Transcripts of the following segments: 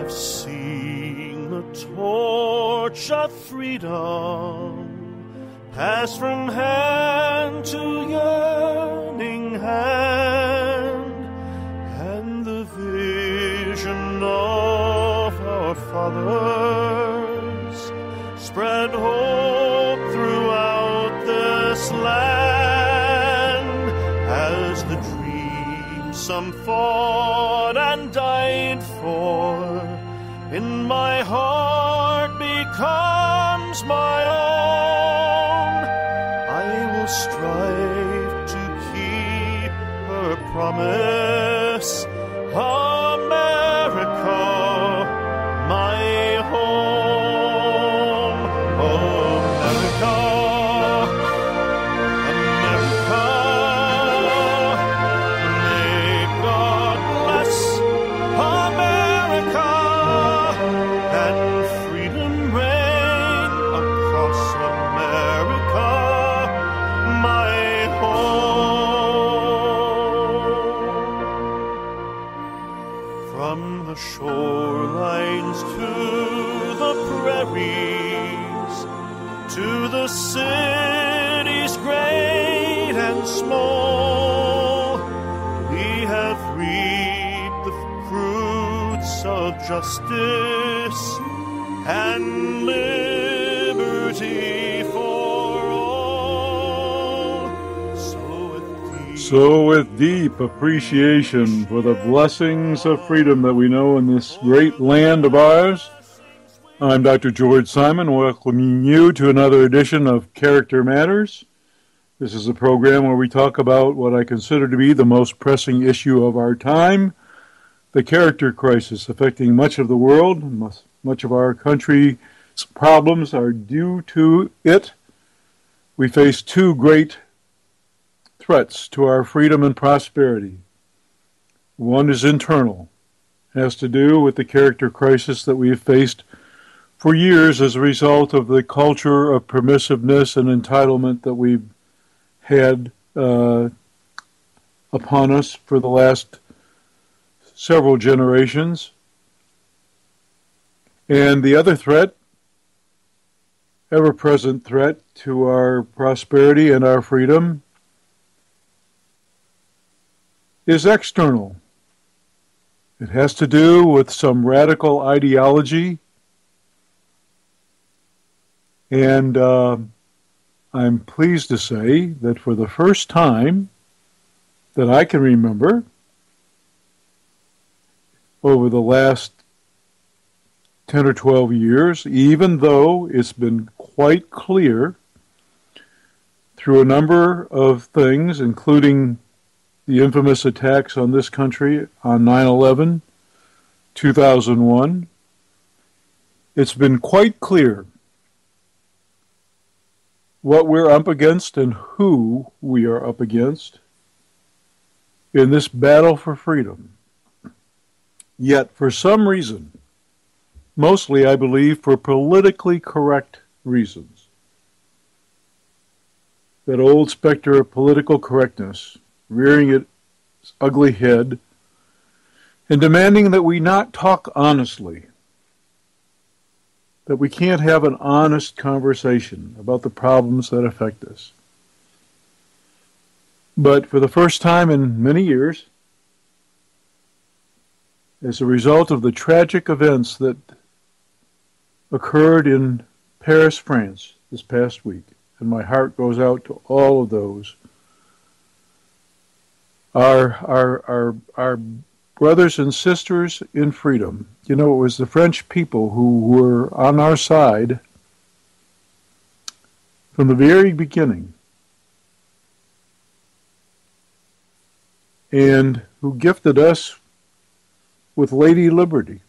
I've seen the torch of freedom pass from hand to yearning hand, and the vision of our fathers spread hope throughout this land, as the dream some fought and died for in my heart becomes my own. I will strive to keep her promise, America, my home. America, America, may God bless America, and freedom reign across America, my home. From the shorelines to the prairies, to the cities great and small, we have reaped the fruits of justice and liberty for all. So with deep appreciation for the blessings of freedom that we know in this great land of ours, I'm Dr. George Simon, welcoming you to another edition of Character Matters. This is a program where we talk about what I consider to be the most pressing issue of our time, the character crisis affecting much of the world. Much of our country's problems are due to it. We face two great threats to our freedom and prosperity. One is internal, has to do with the character crisis that we have faced for years as a result of the culture of permissiveness and entitlement that we've had upon us for the last several generations. And the other threat, ever-present threat to our prosperity and our freedom, is external. It has to do with some radical ideology, and I'm pleased to say that for the first time that I can remember over the last 10 or 12 years, even though it's been quite clear through a number of things, including the infamous attacks on this country on 9/11, 2001, it's been quite clear what we're up against and who we are up against in this battle for freedom. Yet, for some reason, mostly I believe for politically correct reasons, that old specter of political correctness rearing its ugly head and demanding that we not talk honestly, that we can't have an honest conversation about the problems that affect us. But for the first time in many years, as a result of the tragic events that occurred in Paris, France this past week, and my heart goes out to all of those, our brothers and sisters in freedom. You know, it was the French people who were on our side from the very beginning, and who gifted us with Lady Liberty.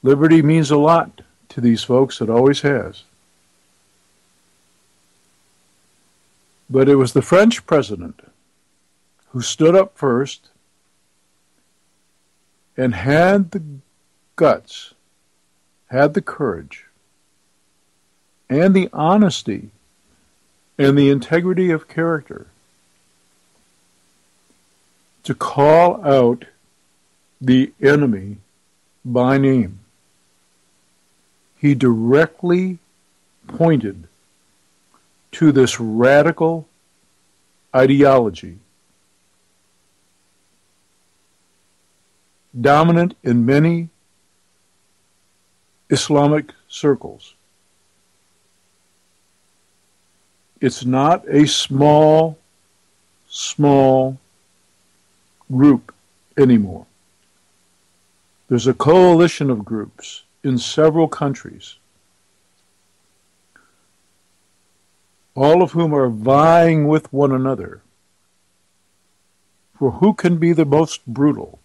Liberty means a lot to these folks. It always has. But it was the French president who stood up first and had the guts, had the courage, and the honesty and the integrity of character to call out the enemy by name. He directly pointed to this radical ideology dominant in many Islamic circles. It's not a small group anymore. There's a coalition of groups in several countries, all of whom are vying with one another for who can be the most brutal,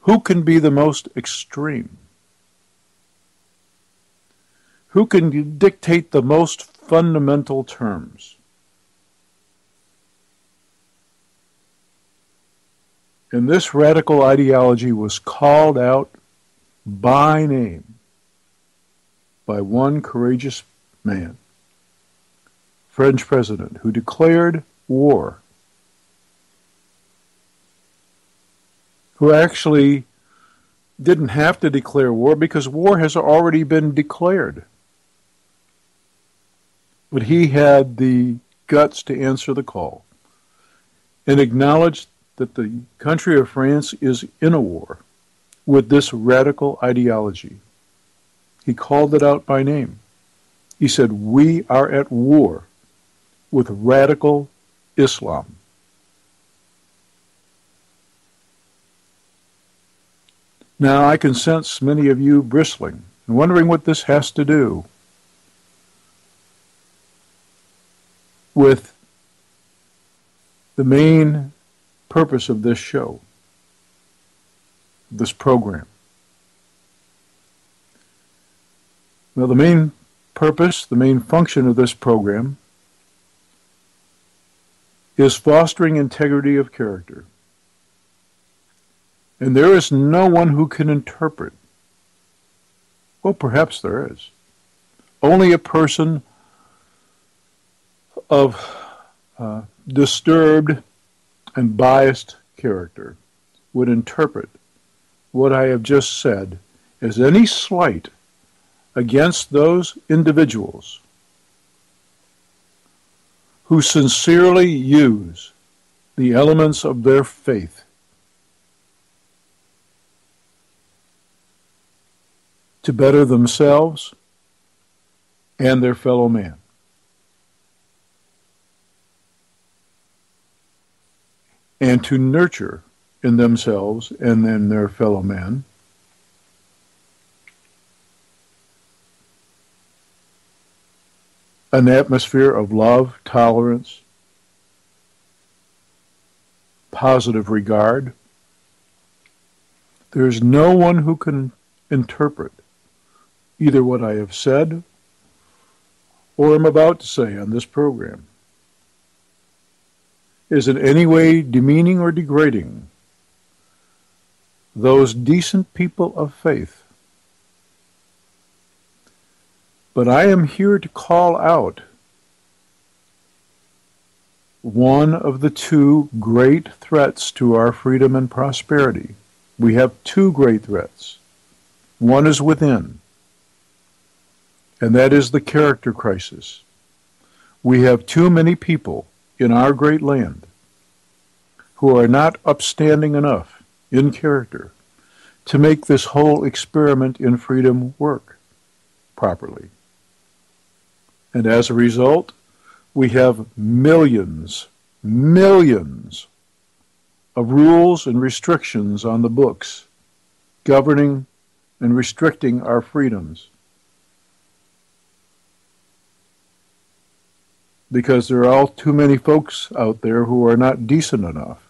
who can be the most extreme, who can dictate the most fundamental terms. And this radical ideology was called out by name by one courageous man, French president, who declared war, who actually didn't have to declare war because war has already been declared. But he had the guts to answer the call and acknowledged that the country of France is in a war with this radical ideology. He called it out by name. He said, "We are at war with radical Islam." Now I can sense many of you bristling and wondering what this has to do with the main purpose of this show, this program. Well, the main purpose, the main function of this program is fostering integrity of character. And there is no one who can interpret. Well, perhaps there is. Only a person of disturbed and biased character would interpret what I have just said as any slight against those individuals who sincerely use the elements of their faith to better themselves and their fellow man. And to nurture in themselves and in their fellow man an atmosphere of love, tolerance, positive regard. There is no one who can interpret either what I have said or am about to say on this program is in any way demeaning or degrading those decent people of faith. But I am here to call out one of the two great threats to our freedom and prosperity. We have two great threats. One is within, and that is the character crisis. We have too many people in our great land who are not upstanding enough in character to make this whole experiment in freedom work properly. And as a result, we have millions of rules and restrictions on the books governing and restricting our freedoms. Because there are all too many folks out there who are not decent enough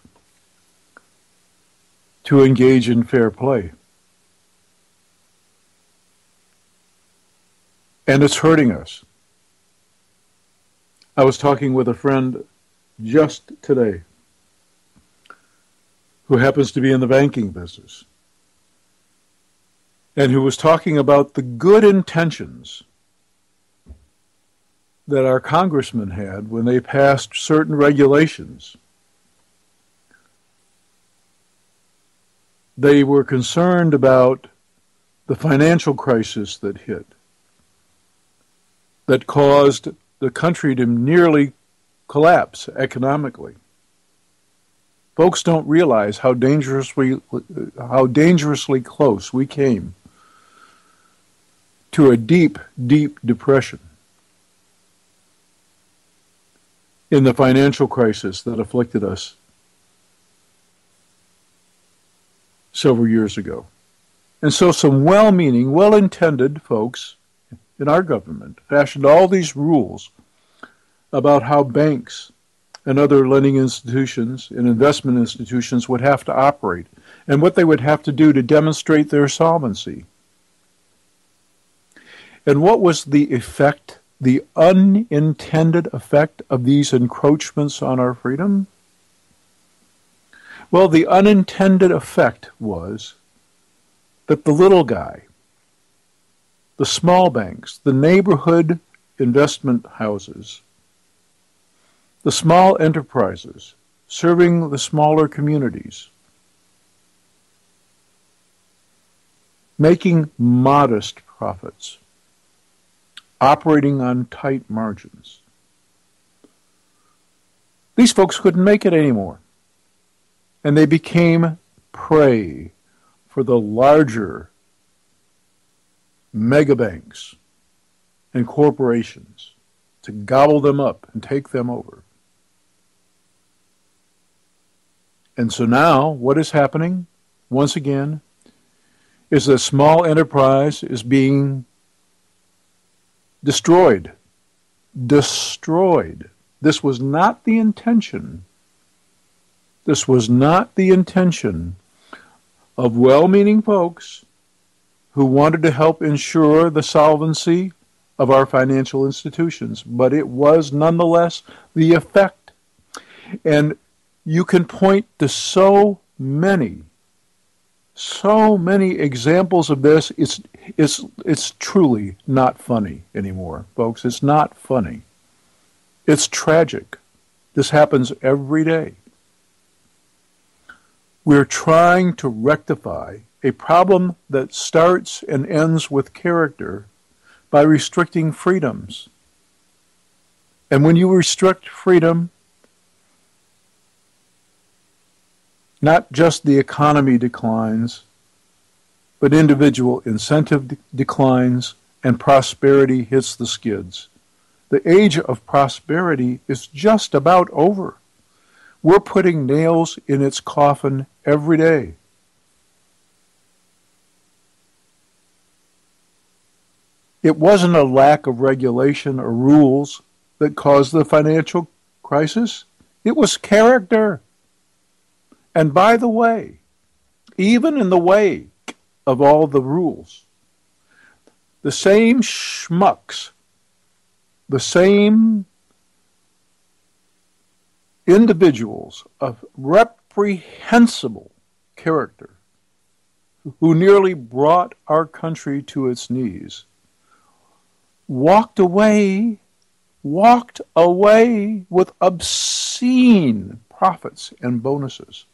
to engage in fair play. And it's hurting us. I was talking with a friend just today who happens to be in the banking business and who was talking about the good intentions that our congressmen had when they passed certain regulations They were concerned about the financial crisis that hit, that caused the country to nearly collapse economically. Folks don't realize how dangerously close we came to a deep, deep depression in the financial crisis that afflicted us several years ago. And so some well-meaning, well-intended folks in our government fashioned all these rules about how banks and other lending institutions and investment institutions would have to operate and what they would have to do to demonstrate their solvency. And what was the effect, the unintended effect of these encroachments on our freedom? Well, the unintended effect was that the little guy, the small banks, the neighborhood investment houses, the small enterprises serving the smaller communities, making modest profits, operating on tight margins. These folks couldn't make it anymore, and they became prey for the larger mega banks and corporations to gobble them up and take them over. And so now, what is happening, once again, is that small enterprise is being destroyed. Destroyed. This was not the intention. This was not the intention of well-meaning folks who wanted to help ensure the solvency of our financial institutions, but it was nonetheless the effect. And you can point to so many examples of this. It's truly not funny anymore, folks. It's not funny. It's tragic. This happens every day. We're trying to rectify a problem that starts and ends with character by restricting freedoms. And when you restrict freedom, not just the economy declines, but individual incentive declines and prosperity hits the skids. The age of prosperity is just about over. We're putting nails in its coffin every day. It wasn't a lack of regulation or rules that caused the financial crisis. It was character. And by the way, even in the wake of all the rules, the same schmucks, the same individuals of reprehensible character who nearly brought our country to its knees, walked away with obscene profits and bonuses.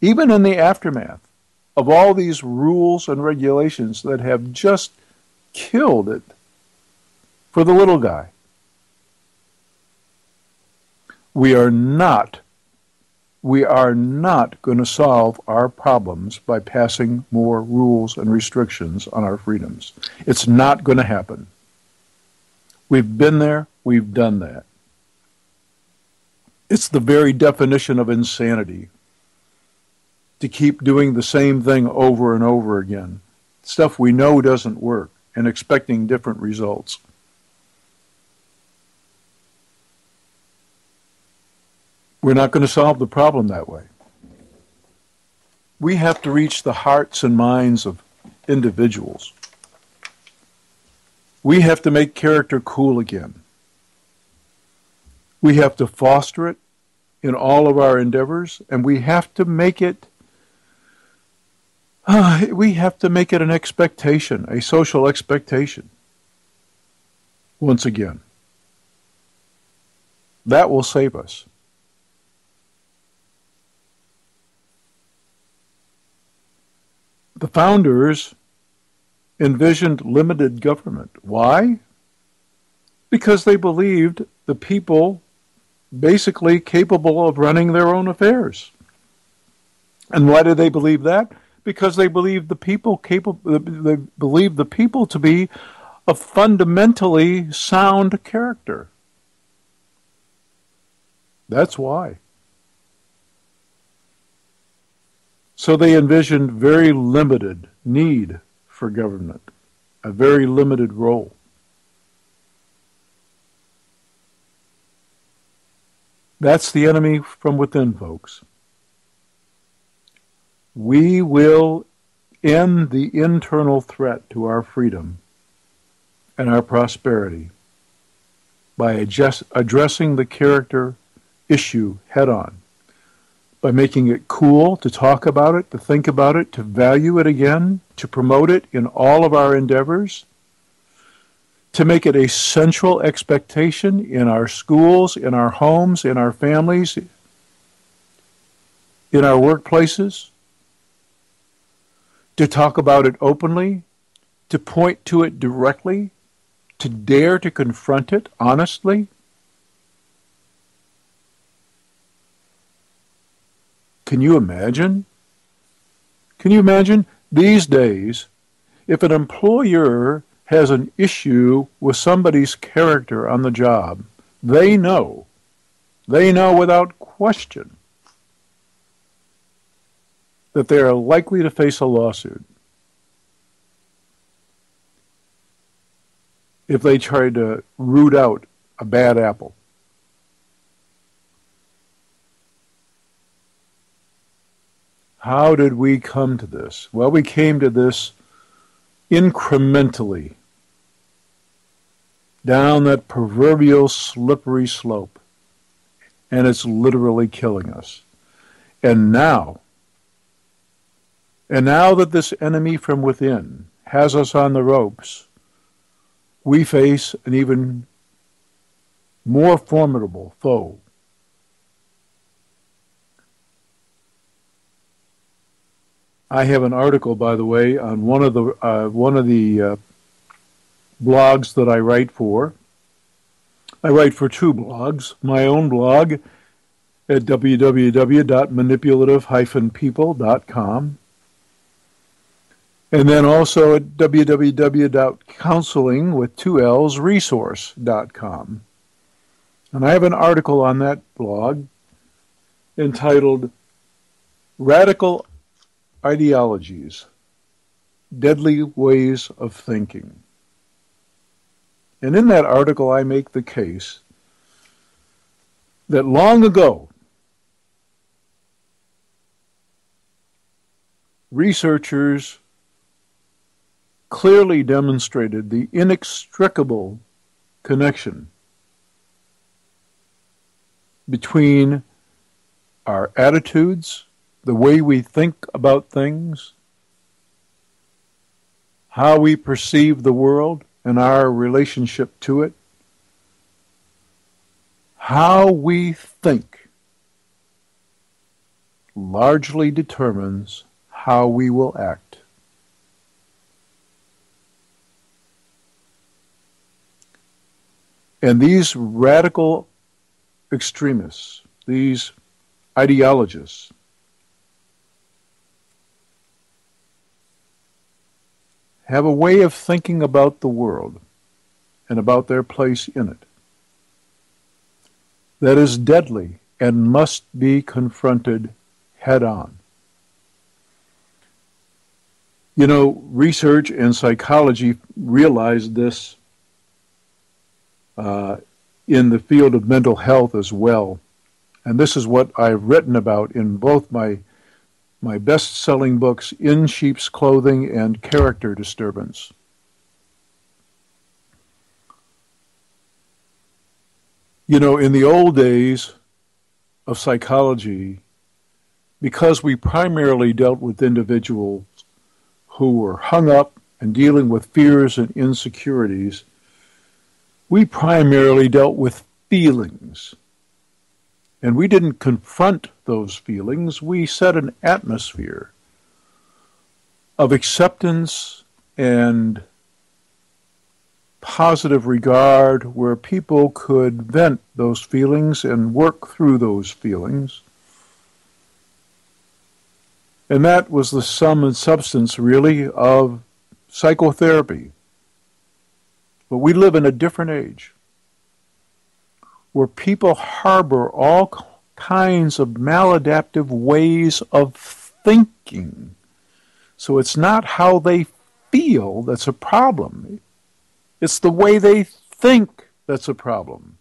Even in the aftermath of all these rules and regulations that have just killed it for the little guy, we are not going to solve our problems by passing more rules and restrictions on our freedoms. It's not going to happen. We've been there. We've done that. It's the very definition of insanity to keep doing the same thing over and over again, stuff we know doesn't work, and expecting different results. We're not going to solve the problem that way. We have to reach the hearts and minds of individuals. We have to make character cool again. We have to foster it in all of our endeavors, and we have to make it an expectation, a social expectation. Once again, that will save us. The founders envisioned limited government. Why? Because they believed the people basically capable of running their own affairs. And why did they believe that? Because they believed the people to be a fundamentally sound character. That's why. So they envisioned very limited need for government, a very limited role. That's the enemy from within, folks. We will end the internal threat to our freedom and our prosperity by addressing the character issue head on, by making it cool to talk about it, to think about it, to value it again, to promote it in all of our endeavors, to make it a central expectation in our schools, in our homes, in our families, in our workplaces, to talk about it openly, to point to it directly, to dare to confront it honestly. Can you imagine? Can you imagine these days if an employer has an issue with somebody's character on the job, they know without question that they are likely to face a lawsuit if they try to root out a bad apple. How did we come to this? Well, we came to this incrementally down that proverbial slippery slope, and it's literally killing us. And now that this enemy from within has us on the ropes, we face an even more formidable foe. I have an article, by the way, on one of the blogs that I write for. I write for two blogs. My own blog at www.manipulative-people.com, and then also at www.counselingwith2lsresource.com. And I have an article on that blog entitled Radical Ideologies, Deadly Ways of Thinking. And in that article I make the case that long ago researchers clearly demonstrated the inextricable connection between our attitudes, the way we think about things, how we perceive the world and our relationship to it. How we think largely determines how we will act. And these radical extremists, these ideologists, have a way of thinking about the world and about their place in it that is deadly and must be confronted head on. You know, research and psychology realized this in the field of mental health as well. And this is what I've written about in both my best-selling books, In Sheep's Clothing and Character Disturbance. You know, in the old days of psychology, because we primarily dealt with individuals who were hung up and dealing with fears and insecurities, we primarily dealt with feelings. And we didn't confront those feelings, we set an atmosphere of acceptance and positive regard where people could vent those feelings and work through those feelings. And that was the sum and substance, really, of psychotherapy. But we live in a different age where people harbor all kinds of maladaptive ways of thinking. So it's not how they feel that's a problem. It's the way they think that's a problem.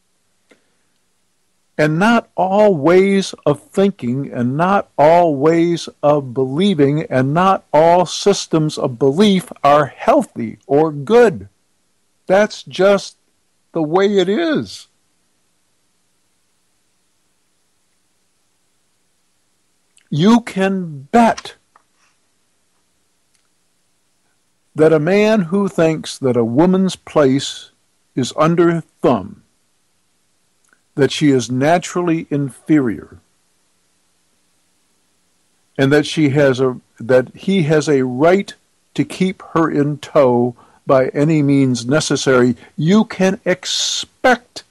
And not all ways of thinking and not all ways of believing and not all systems of belief are healthy or good. That's just the way it is. You can bet that a man who thinks that a woman's place is under her thumb, that she is naturally inferior, and that he has a right to keep her in tow by any means necessary, you can expect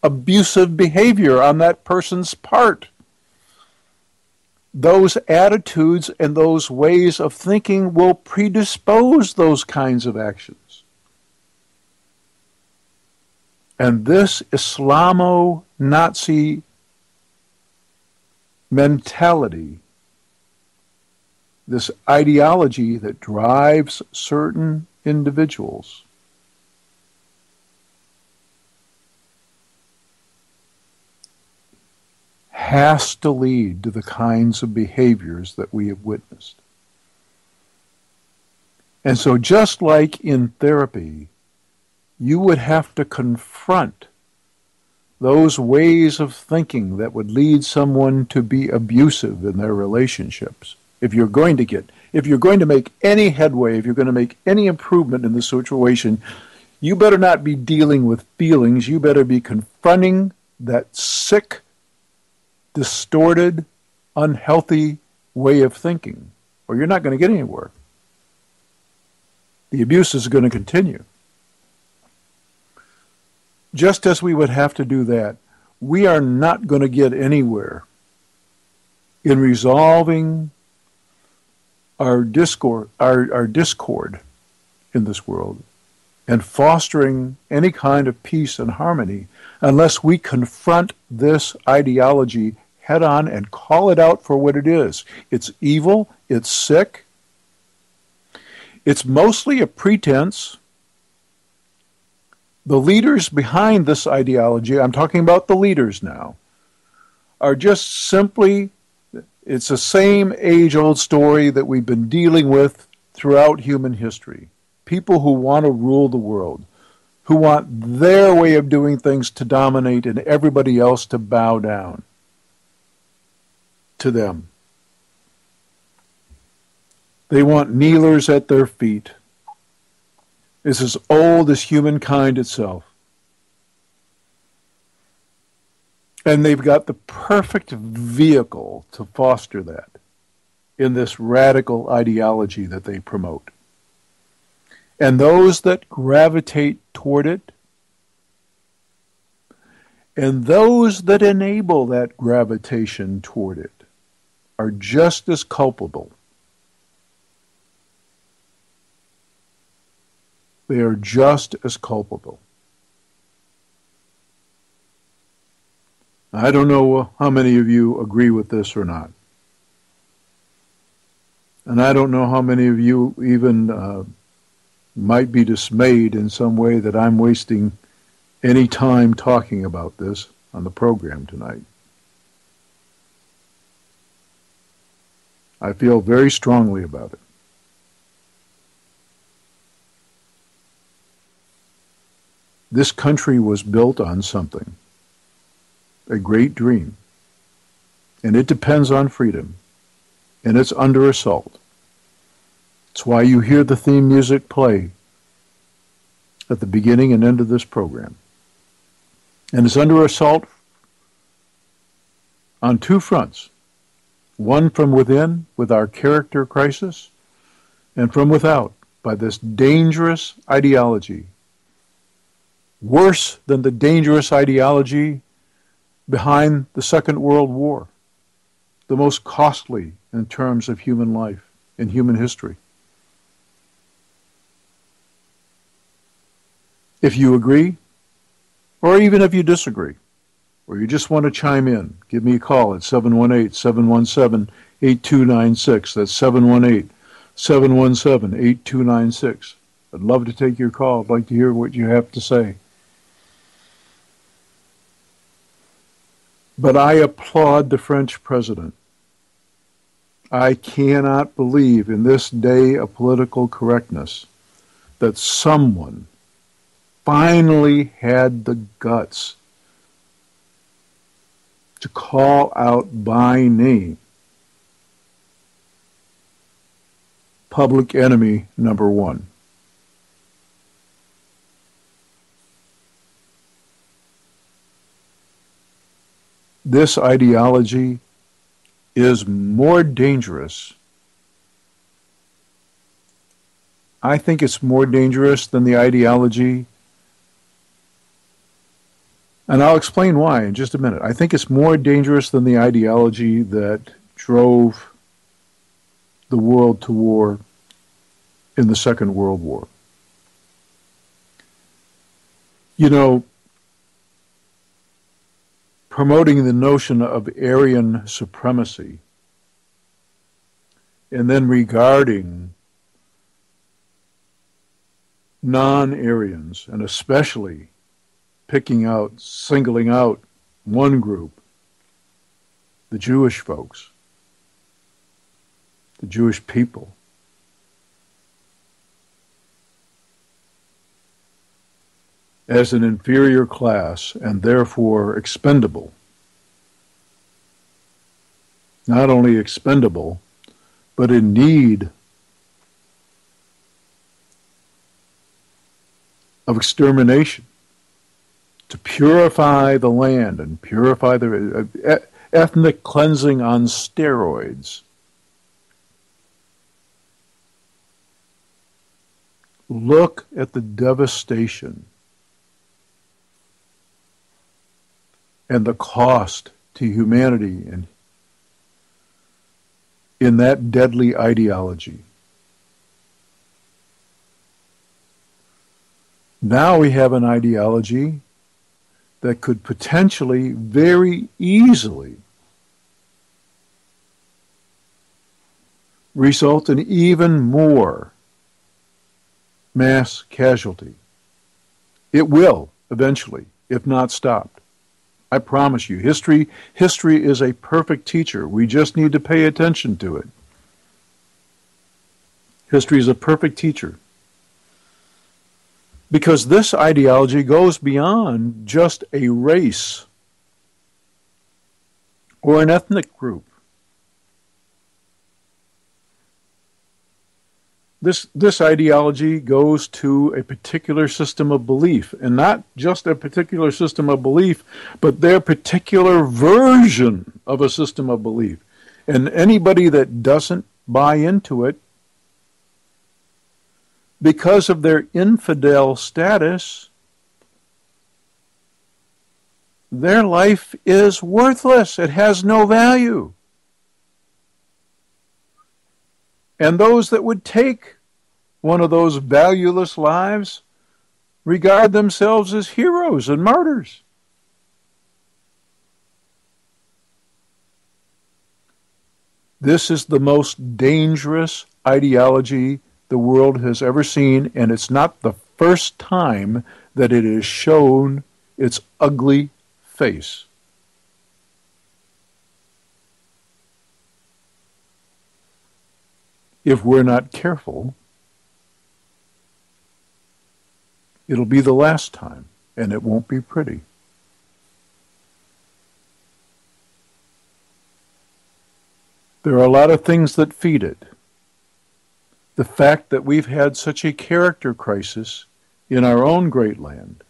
abusive behavior on that person's part. Those attitudes and those ways of thinking will predispose those kinds of actions. And this Islamo-Nazi mentality, this ideology that drives certain individuals, has to lead to the kinds of behaviors that we have witnessed. And so just like in therapy, you would have to confront those ways of thinking that would lead someone to be abusive in their relationships. If you're going to make any headway, if you're going to make any improvement in the situation, you better not be dealing with feelings. You better be confronting that sick, distorted, unhealthy way of thinking, or you're not going to get anywhere. The abuse is going to continue. Just as we would have to do that, we are not going to get anywhere in resolving our discord in this world and fostering any kind of peace and harmony unless we confront this ideology head on and call it out for what it is. It's evil, it's sick, it's mostly a pretense. The leaders behind this ideology, I'm talking about the leaders now, are just simply, it's the same age-old story that we've been dealing with throughout human history. People who want to rule the world, who want their way of doing things to dominate and everybody else to bow down to them. They want kneelers at their feet. It's as old as humankind itself. And they've got the perfect vehicle to foster that in this radical ideology that they promote. And those that gravitate toward it, and those that enable that gravitation toward it, are just as culpable. They are just as culpable. I don't know how many of you agree with this or not. And I don't know how many of you even might be dismayed in some way that I'm wasting any time talking about this on the program tonight. I feel very strongly about it. This country was built on something, a great dream, and it depends on freedom, and it's under assault. It's why you hear the theme music play at the beginning and end of this program. And it's under assault on two fronts. One from within with our character crisis, and from without by this dangerous ideology, worse than the dangerous ideology behind the Second World War, the most costly in terms of human life, in human history. If you agree, or even if you disagree, or you just want to chime in, give me a call at 718-717-8296. That's 718-717-8296. I'd love to take your call. I'd like to hear what you have to say. But I applaud the French president. I cannot believe in this day of political correctness that someone finally had the guts to call out by name public enemy number one. This ideology is more dangerous. I think it's more dangerous than the ideology, and I'll explain why in just a minute. I think it's more dangerous than the ideology that drove the world to war in the Second World War. You know, promoting the notion of Aryan supremacy and then regarding non-Aryans, and especially singling out one group, the Jewish folks, the Jewish people, as an inferior class and therefore expendable. Not only expendable, but in need of extermination to purify the land and purify the ethnic cleansing on steroids. Look at the devastation and the cost to humanity and in that deadly ideology. Now we have an ideology that could potentially, very easily, result in even more mass casualty. It will, eventually, if not stopped. I promise you, history is a perfect teacher. We just need to pay attention to it. History is a perfect teacher. Because this ideology goes beyond just a race or an ethnic group. This ideology goes to a particular system of belief, and not just a particular system of belief, but their particular version of a system of belief. And anybody that doesn't buy into it, because of their infidel status, their life is worthless. It has no value. And those that would take one of those valueless lives regard themselves as heroes and martyrs. This is the most dangerous ideology the world has ever seen, and it's not the first time that it has shown its ugly face. If we're not careful, it'll be the last time, and it won't be pretty. There are a lot of things that feed it. The fact that we've had such a character crisis in our own great land,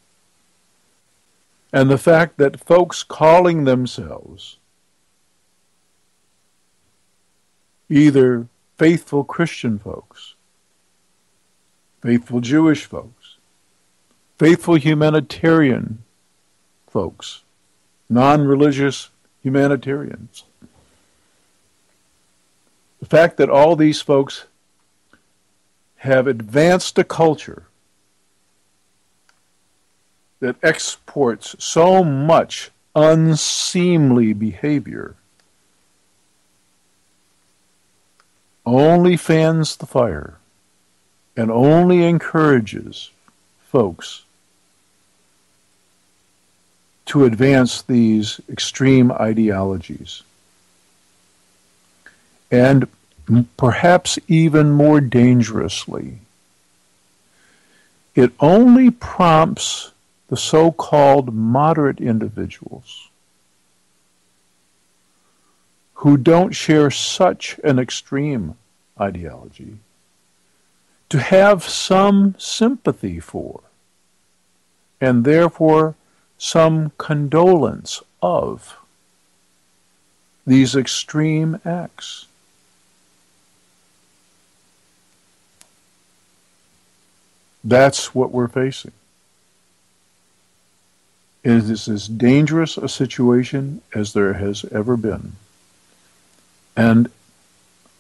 and the fact that folks calling themselves either faithful Christian folks faithful Jewish folks, faithful humanitarian folks, non-religious humanitarians. The fact that all these folks have advanced a culture that exports so much unseemly behavior only fans the fire and only encourages folks to advance these extreme ideologies. And perhaps even more dangerously, it only prompts the so-called moderate individuals who don't share such an extreme ideology to have some sympathy for, and therefore some condolence of, these extreme acts. That's what we're facing. It is as dangerous a situation as there has ever been. And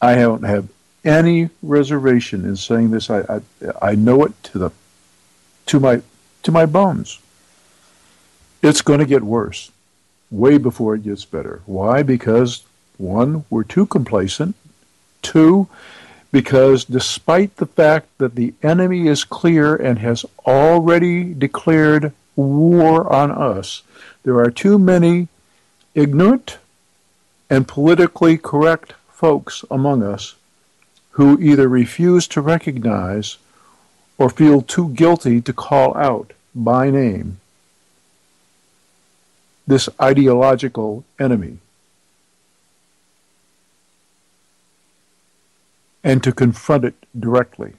I don't have any reservation in saying this. I know it to my bones. It's going to get worse, way before it gets better. Why? Because, one, we're too complacent. Two, because despite the fact that the enemy is clear and has already declared war on us, there are too many ignorant and politically correct folks among us who either refuse to recognize or feel too guilty to call out by name this ideological enemy and to confront it directly,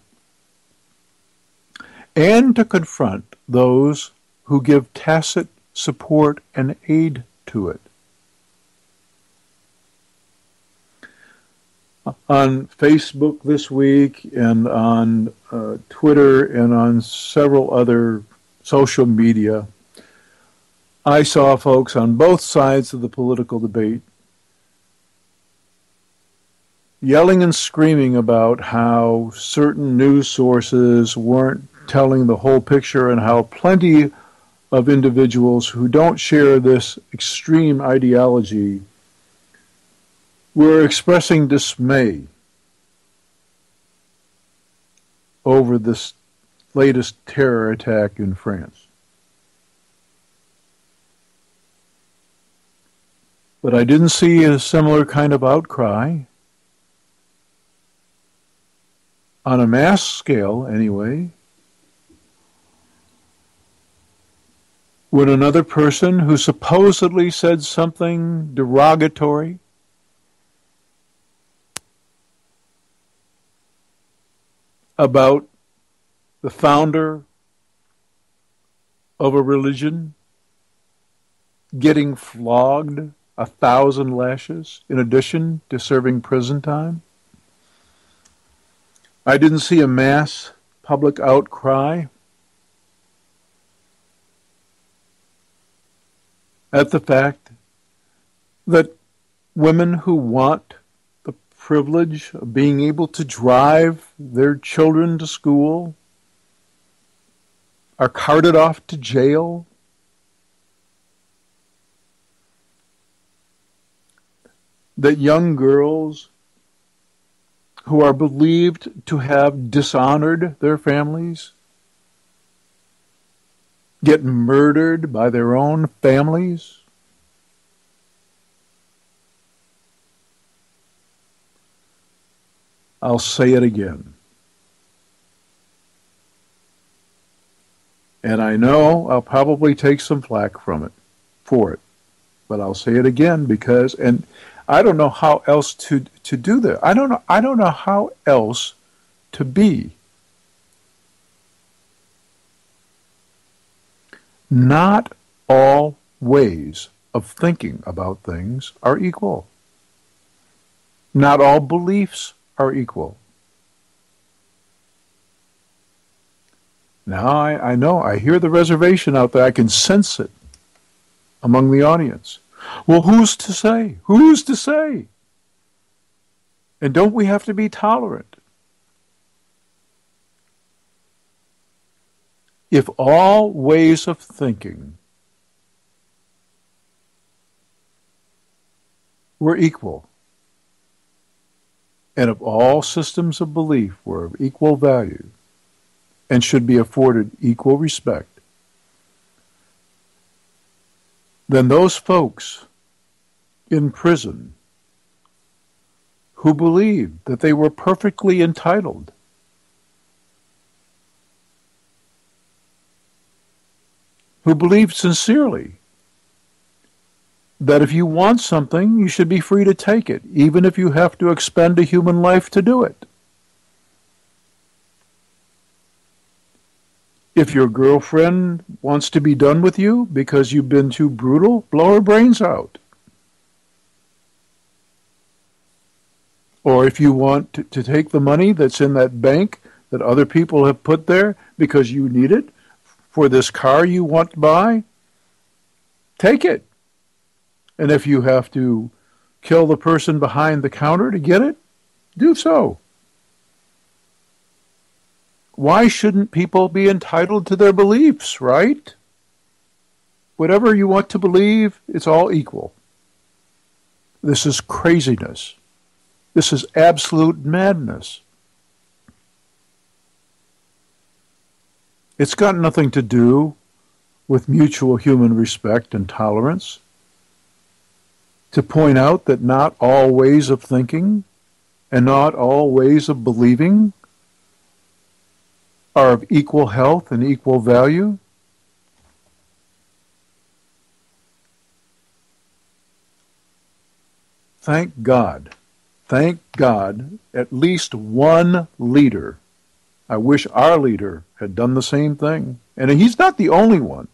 and to confront those who give tacit support and aid to it. On Facebook this week and on Twitter and on several other social media, I saw folks on both sides of the political debate yelling and screaming about how certain news sources weren't telling the whole picture and how plenty of individuals who don't share this extreme ideology were expressing dismay over this latest terror attack in France. But I didn't see a similar kind of outcry, on a mass scale anyway, when another person who supposedly said something derogatory about the founder of a religion getting flogged 1,000 lashes in addition to serving prison time. I didn't see a mass public outcry at the fact that women who want the privilege of being able to drive their children to school are carted off to jail. That young girls who are believed to have dishonored their families get murdered by their own families. I'll say it again. And I know I'll probably take some flack for it. But I'll say it again because, and I don't know how else to do that. I don't know how else to be. Not all ways of thinking about things are equal. Not all beliefs are equal. Now I know, I hear the reservation out there. I can sense it among the audience. Well, who's to say? Who's to say? And don't we have to be tolerant? If all ways of thinking were equal, and if all systems of belief were of equal value and should be afforded equal respect, then those folks in prison who believed that they were perfectly entitled who believed sincerely that if you want something, you should be free to take it, even if you have to expend a human life to do it. If your girlfriend wants to be done with you because you've been too brutal, blow her brains out. Or if you want to take the money that's in that bank that other people have put there because you need it for this car you want to buy, take it. And if you have to kill the person behind the counter to get it, do so. Why shouldn't people be entitled to their beliefs, right? Whatever you want to believe, it's all equal. This is craziness. This is absolute madness. It's got nothing to do with mutual human respect and tolerance. To point out that not all ways of thinking and not all ways of believing are of equal health and equal value. Thank God, at least one leader. I wish our leader had done the same thing. And he's not the only one.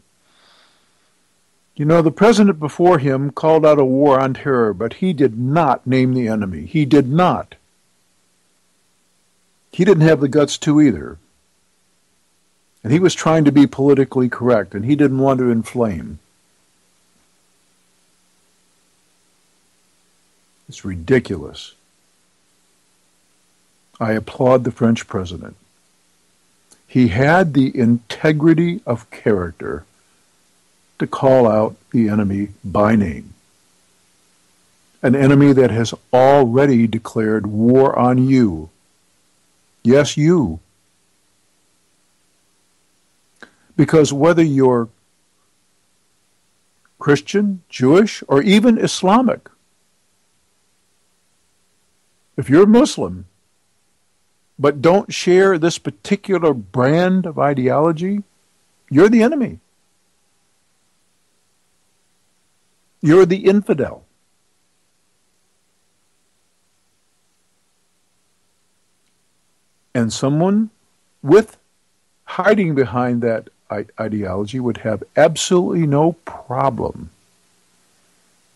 You know, the president before him called out a war on terror, but he did not name the enemy. He did not. He didn't have the guts to either. And he was trying to be politically correct, and he didn't want to inflame. It's ridiculous. I applaud the French president. He had the integrity of character to call out the enemy by name. An enemy that has already declared war on you. Yes, you. Because whether you're Christian, Jewish, or even Islamic, if you're Muslim, but don't share this particular brand of ideology, you're the enemy. You're the infidel. And someone with hiding behind that ideology would have absolutely no problem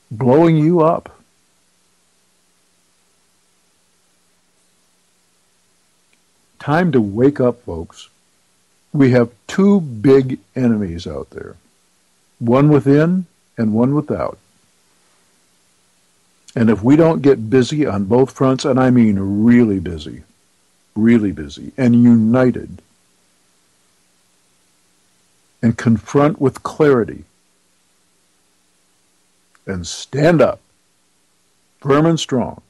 blowing you up. Time to wake up, folks. We have two big enemies out there. One within and one without. And if we don't get busy on both fronts, and I mean really busy, and united, and confront with clarity, and stand up, firm and strong,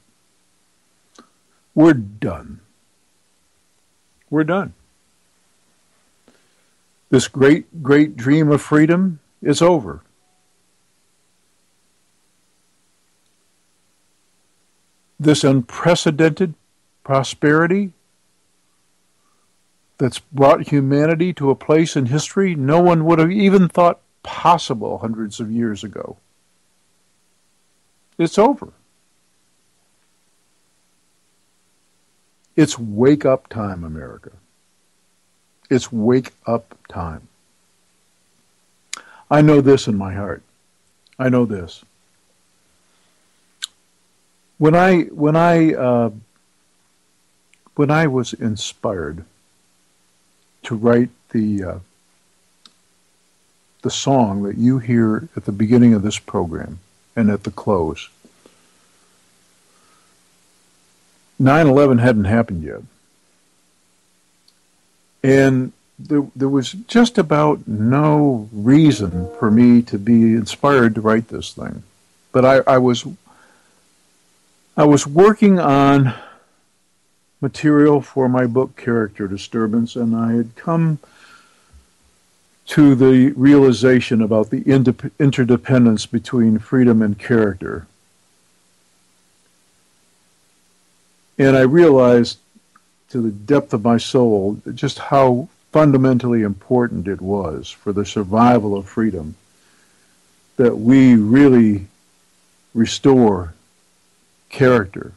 we're done. We're done. This great, great dream of freedom is over. This unprecedented prosperity that's brought humanity to a place in history no one would have even thought possible hundreds of years ago. It's over. It's wake up time, America. It's wake up time. I know this in my heart. I know this. When I was inspired to write the song that you hear at the beginning of this program and at the close. 9/11 hadn't happened yet. And there was just about no reason for me to be inspired to write this thing. But I was working on material for my book, Character Disturbance, and I had come to the realization about the interdependence between freedom and character. And I realized to the depth of my soul just how fundamentally important it was for the survival of freedom that we really restore character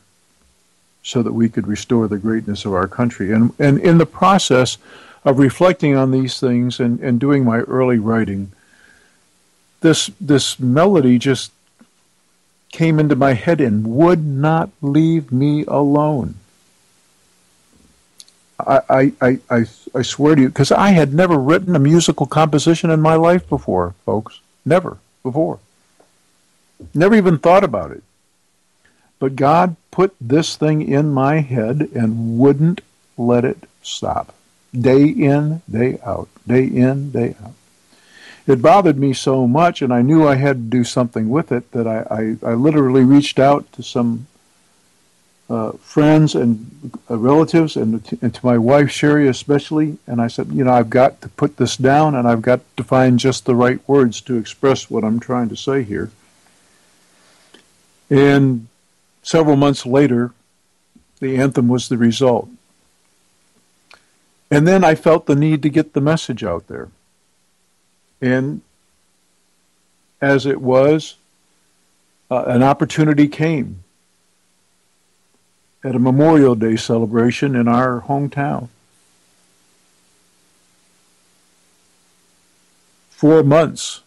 so that we could restore the greatness of our country. And in the process of reflecting on these things and doing my early writing, this melody just came into my head and would not leave me alone. I swear to you, because I had never written a musical composition in my life before, folks. Never before. Never even thought about it. But God put this thing in my head and wouldn't let it stop. Day in, day out. Day in, day out. It bothered me so much, and I knew I had to do something with it, that I literally reached out to some friends and relatives, and to my wife, Sherry, especially, and I said, I've got to put this down, and I've got to find just the right words to express what I'm trying to say here. And several months later, the anthem was the result. And then I felt the need to get the message out there. And as it was, an opportunity came at a Memorial Day celebration in our hometown. 4 months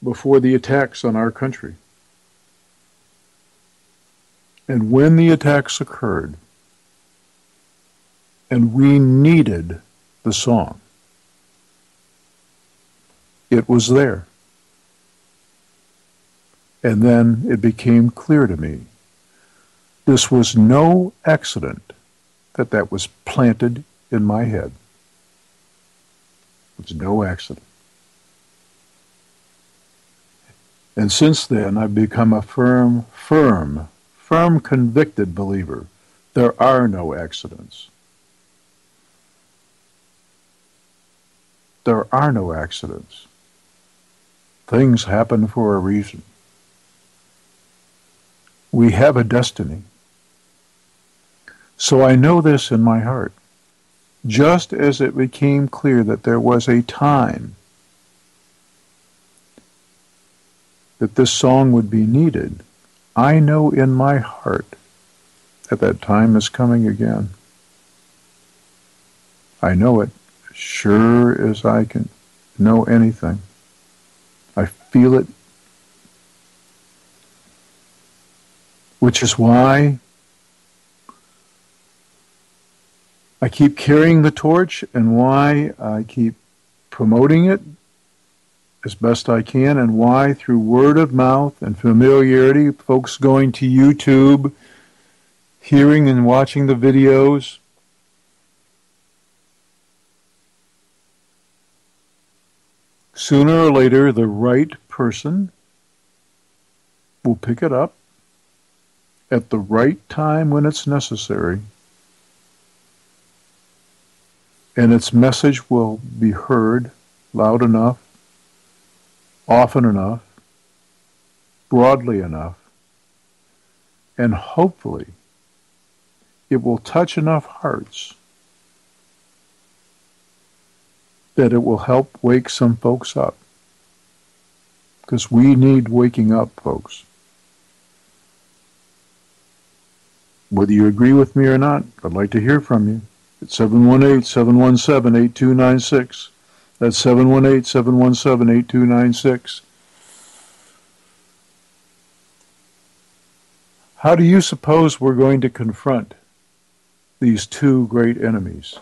before the attacks on our country. And when the attacks occurred, and we needed the song, it was there. And then it became clear to me, this was no accident that was planted in my head. It was no accident. And since then, I've become a firm convicted believer. There are no accidents. There are no accidents. Things happen for a reason. We have a destiny. So I know this in my heart. Just as it became clear that there was a time that this song would be needed, I know in my heart that time is coming again. I know it sure as I can know anything. I feel it, which is why I keep carrying the torch and why I keep promoting it as best I can, and why through word of mouth and familiarity, folks going to YouTube, hearing and watching the videos, sooner or later the right person will pick it up at the right time when it's necessary, and its message will be heard loud enough, often enough, broadly enough, and hopefully it will touch enough hearts that it will help wake some folks up. Because we need waking up, folks. Whether you agree with me or not, I'd like to hear from you. It's 718-717-8296. That's 718-717-8296. How do you suppose we're going to confront these two great enemies?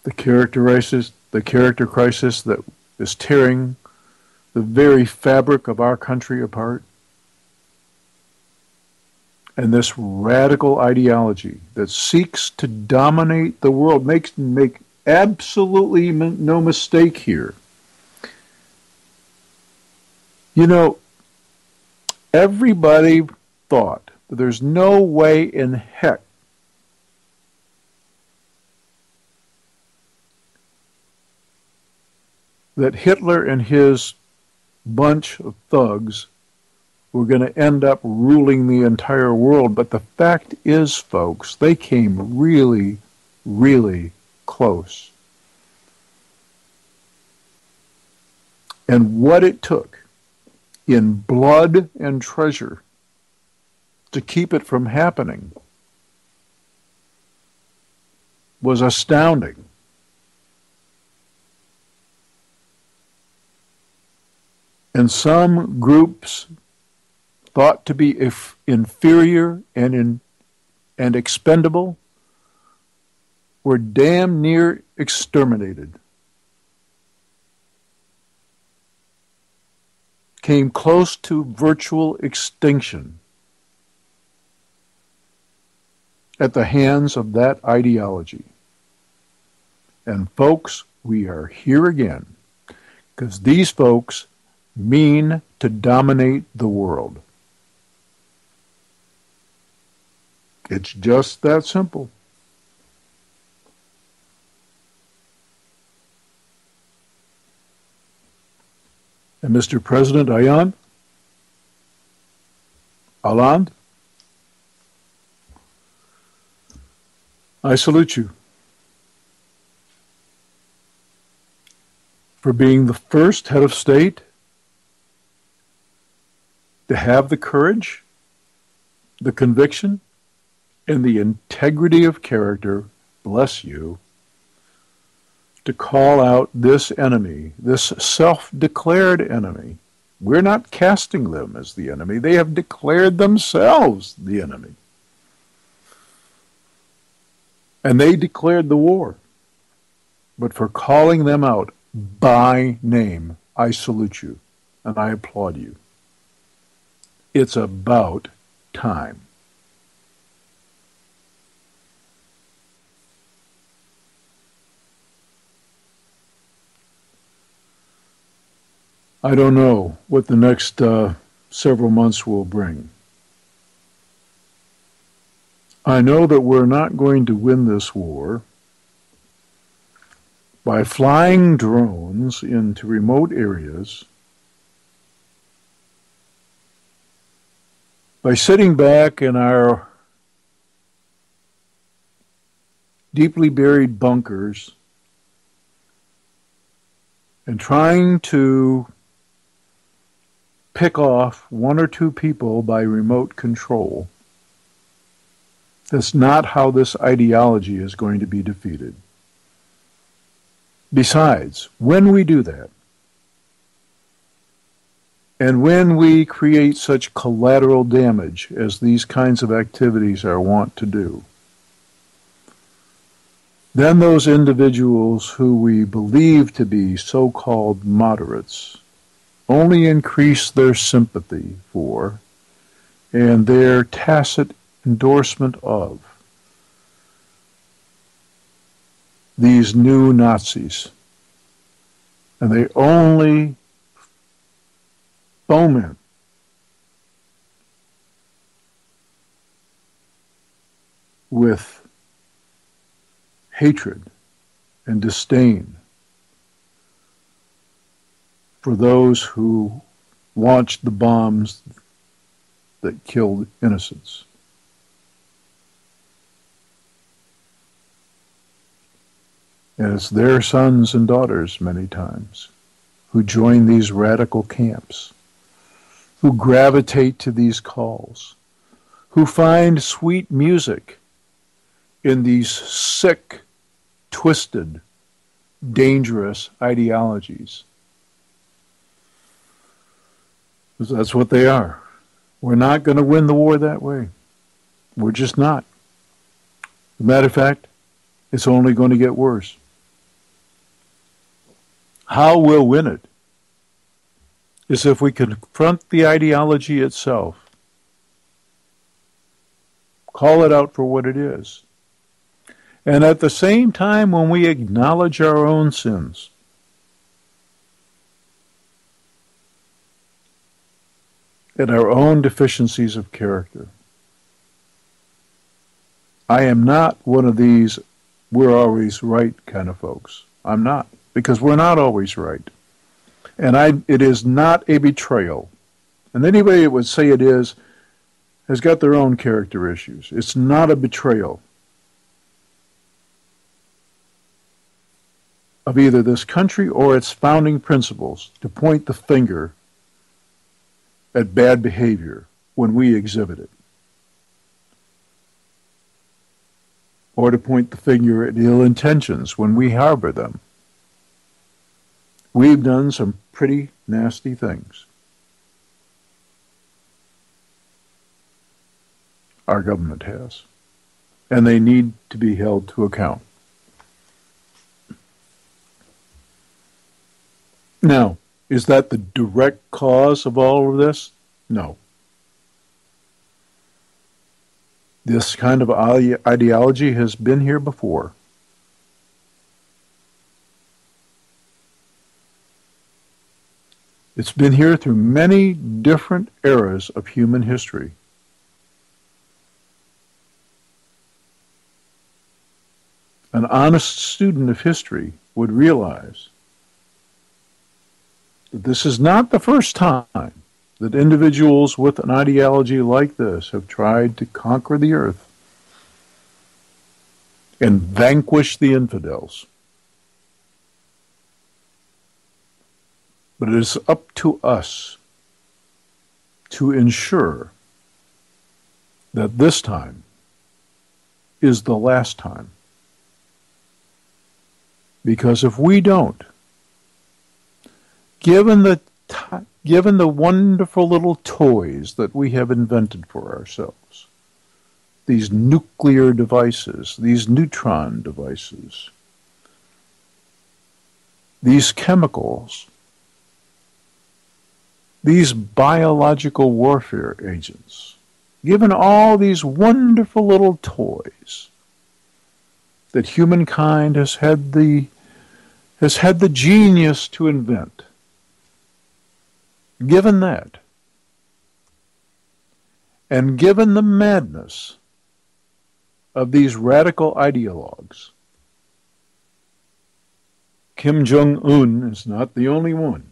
the character crisis that is tearing the very fabric of our country apart, and this radical ideology that seeks to dominate the world. Make absolutely no mistake here. You know, everybody thought that there's no way in heck that Hitler and his bunch of thugs were going to end up ruling the entire world. But the fact is, folks, they came really, really close. And what it took in blood and treasure to keep it from happening was astounding. And some groups thought to be inferior and expendable were damn near exterminated. Came close to virtual extinction at the hands of that ideology. And folks, we are here again, because these folks mean to dominate the world. It's just that simple. And Mr. President Hollande, I salute you for being the first head of state to have the courage, the conviction, and the integrity of character, bless you, to call out this enemy, this self-declared enemy. We're not casting them as the enemy. They have declared themselves the enemy. And they declared the war. But for calling them out by name, I salute you and I applaud you. It's about time. I don't know what the next several months will bring. I know that we're not going to win this war by flying drones into remote areas, by sitting back in our deeply buried bunkers and trying to pick off one or two people by remote control. That's not how this ideology is going to be defeated. Besides, when we do that, and when we create such collateral damage as these kinds of activities are wont to do, then those individuals who we believe to be so-called moderates only increase their sympathy for and their tacit endorsement of these new Nazis. And they only foment with hatred and disdain for those who launched the bombs that killed innocents. And it's their sons and daughters, many times, who join these radical camps, who gravitate to these calls, who find sweet music in these sick, twisted, dangerous ideologies. That's what they are. We're not going to win the war that way. We're just not. As a matter of fact, it's only going to get worse. How we'll win it is if we confront the ideology itself, call it out for what it is, and at the same time when we acknowledge our own sins, and our own deficiencies of character. I am not one of these we're always right kind of folks. I'm not, because we're not always right. And it is not a betrayal. And anybody that would say it is has got their own character issues. It's not a betrayal of either this country or its founding principles to point the finger at bad behavior when we exhibit it, or to point the finger at ill intentions when we harbor them. We've done some pretty nasty things. Our government has. And they need to be held to account. Now, is that the direct cause of all of this? No. This kind of ideology has been here before. It's been here through many different eras of human history. An honest student of history would realize that this is not the first time that individuals with an ideology like this have tried to conquer the earth and vanquish the infidels. But it is up to us to ensure that this time is the last time. Because if we don't, given the wonderful little toys that we have invented for ourselves, these nuclear devices, these neutron devices, these chemicals, these biological warfare agents, given all these wonderful little toys that humankind has had the genius to invent, given that, and given the madness of these radical ideologues, Kim Jong-un is not the only one.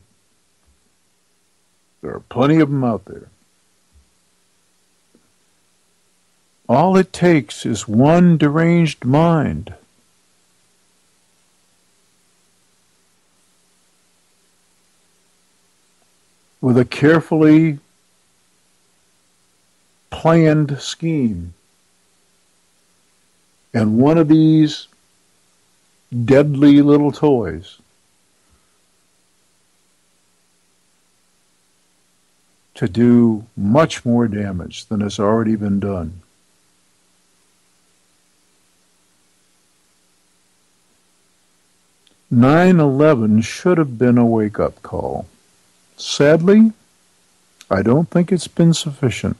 There are plenty of them out there. All it takes is one deranged mind with a carefully planned scheme, and one of these deadly little toys to do much more damage than has already been done. "9/11 should have been a wake-up call. Sadly, I don't think it's been sufficient.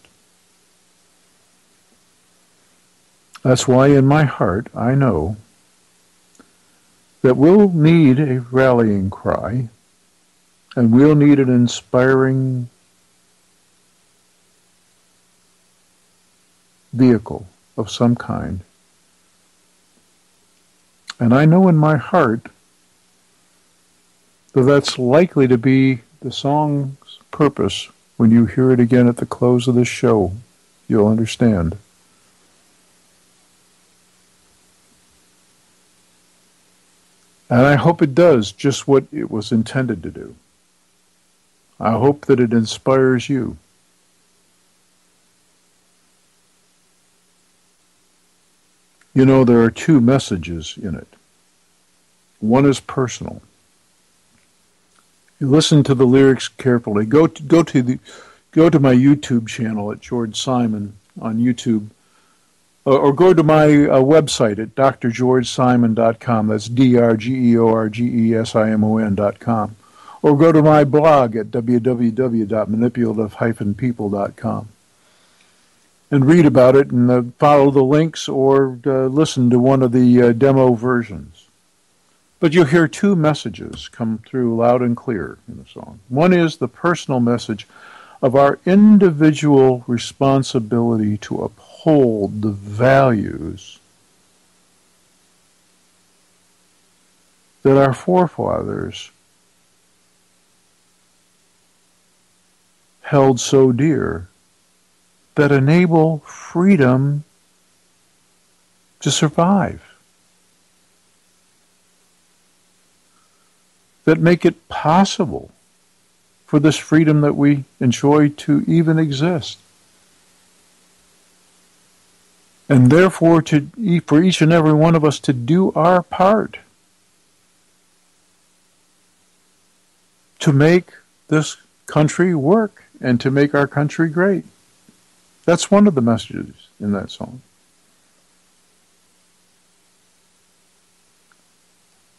That's why in my heart I know that we'll need a rallying cry, and we'll need an inspiring vehicle of some kind. And I know in my heart that that's likely to be the song's purpose. When you hear it again at the close of this show, you'll understand. And I hope it does just what it was intended to do. I hope that it inspires you. You know, there are two messages in it. One is personal. You listen to the lyrics carefully. Go to my YouTube channel at George Simon on YouTube. or go to my website at drgeorgesimon.com. That's drgeorgesimon.com. Or go to my blog at www.manipulative-people.com and read about it and follow the links or listen to one of the demo versions. But you'll hear two messages come through loud and clear in the song. One is the personal message of our individual responsibility to uphold the values that our forefathers held so dear, that enable freedom to survive, that make it possible for this freedom that we enjoy to even exist. And therefore, for each and every one of us to do our part to make this country work and to make our country great. That's one of the messages in that song.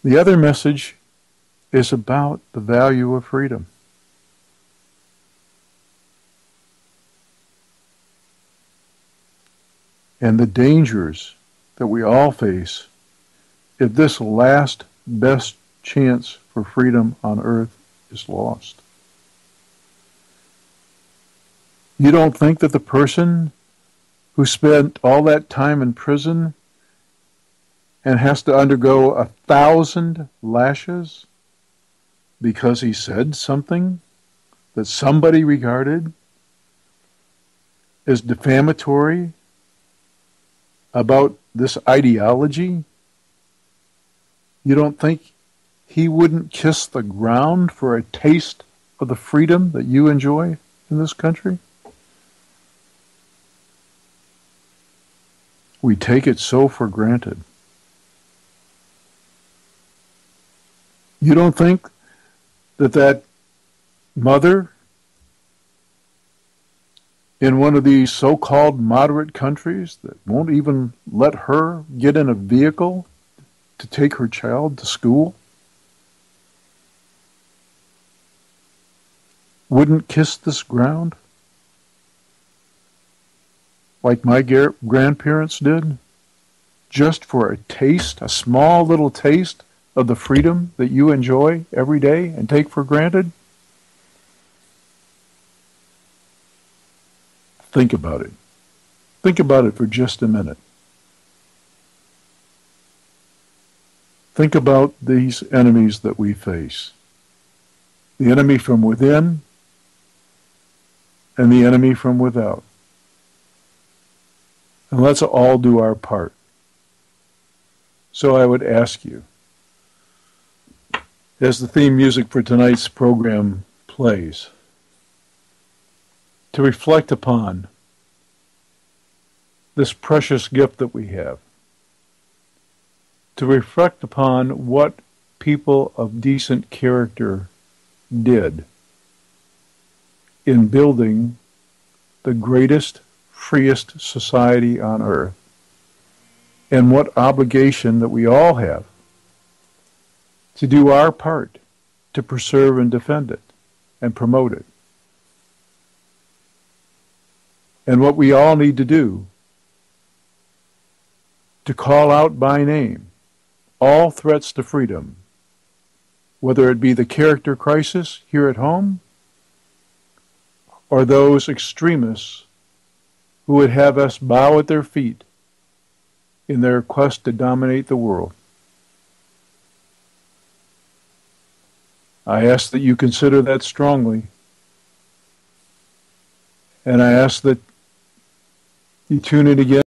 The other message is about the value of freedom. And the dangers that we all face if this last best chance for freedom on earth is lost. You don't think that the person who spent all that time in prison and has to undergo 1,000 lashes because he said something that somebody regarded as defamatory about this ideology? You don't think he wouldn't kiss the ground for a taste of the freedom that you enjoy in this country? We take it so for granted. You don't think that mother in one of these so-called moderate countries that won't even let her get in a vehicle to take her child to school wouldn't kiss this ground like my grandparents did, just for a taste, a small little taste of the freedom that you enjoy every day and take for granted? Think about it. Think about it for just a minute. Think about these enemies that we face. The enemy from within and the enemy from without. And let's all do our part. So I would ask you, as the theme music for tonight's program plays, to reflect upon this precious gift that we have, to reflect upon what people of decent character did in building the greatest, freest society on earth, and what obligation that we all have to do our part to preserve and defend it and promote it. And what we all need to do to call out by name all threats to freedom, whether it be the character crisis here at home or those extremists who would have us bow at their feet in their quest to dominate the world. I ask that you consider that strongly, and I ask that you tune in again